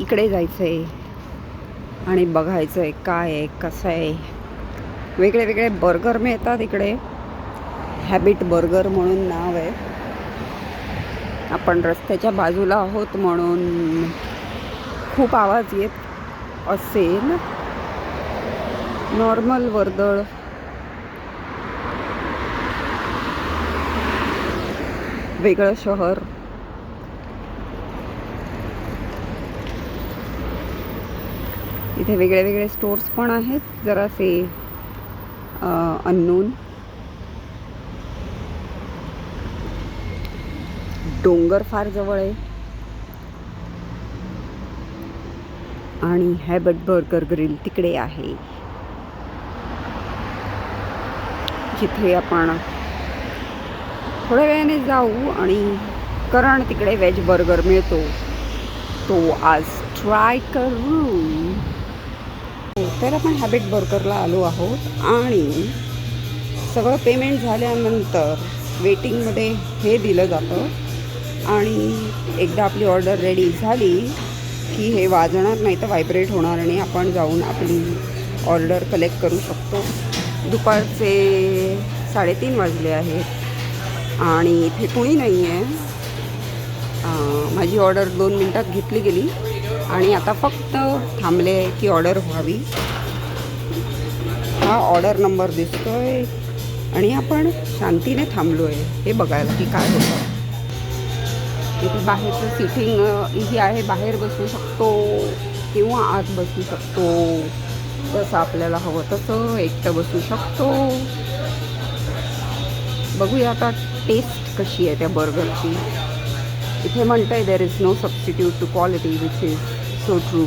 इकडे जायचं आहे आणि बघायचं आहे काय आहे कसं आहे. वेगळे वेगळे बर्गर मिळतात इकडे. हॅबिट बर्गर म्हणून नाव आहे. आपण रस्त्याच्या बाजूला आहोत म्हणून खूप आवाज येत असेल. नॉर्मल वर्दळ वेगळं शहर. इथे वेगळे वेगळे स्टोर्स पण आहेत जरासे अननोन. डोंगर फार जवळ आहे आणि हॅबिट बर्गर ग्रिल तिकडे आहे जिथे आपण थोड्या वेळाने जाऊ आणि कारण तिकडे व्हेज बर्गर मिळतो तो आज ट्राय करू. तर आपण हॅबिट बर्गरला आलो आहोत आणि सगळं पेमेंट झाल्यानंतर वेटिंगमध्ये हे दिलं जातं आणि एकदा आपली ऑर्डर रेडी झाली की हे वाजणार नाही तर व्हायब्रेट होणार आणि आपण जाऊन आपली ऑर्डर कलेक्ट करू शकतो. दुपारचे 3:30 वाजले आहेत आणि इथे कुणी नाही आहे. माझी ऑर्डर 2 मिनटात घेतली गेली आणि आता फक्त थांबले की ऑर्डर व्हावी. हा ऑर्डर नंबर दिसतोय आणि आपण शांतीने थांबलो आहे हे बघायला की काय होतं. इथे बाहेरचं सिटिंग इथे आहे. बाहेर बसू शकतो किंवा आत बसू शकतो. जसं आपल्याला हवं तसं एकटं बसू शकतो. बघूया आता टेस्ट कशी आहे त्या बर्गरची. इथे म्हणतंय there is no substitute to quality which is so true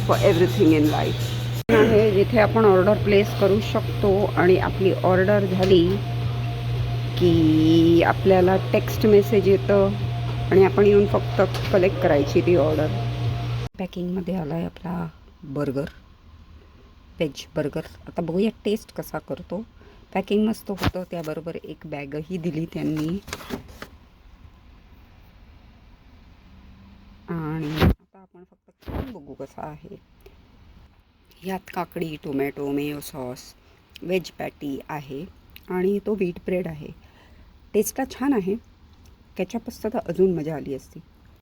for everything in life. आहे जिथे आपण ऑर्डर प्लेस करू शकतो आणि आपली ऑर्डर झाली की आपल्याला टेक्स्ट मेसेज येतं आणि आपण येऊन फक्त कलेक्ट करायची ती ऑर्डर. पॅकिंगमध्ये आला आहे आपला बर्गर, व्हेज बर्गर. आता बघूया टेस्ट कसा करतो. पॅकिंग मस्त होतं. त्याबरोबर एक बॅगही दिली त्यांनी आणि आता आपण फक्त खाऊन बघू कसा आहे. ह्यात काकडी, tomato, Mayo sauce, veg patty आहे आणि तो व्हीट ब्रेड आहे. टेस्टला छान आहे. केचप असतं तर अजून मजा आली असती.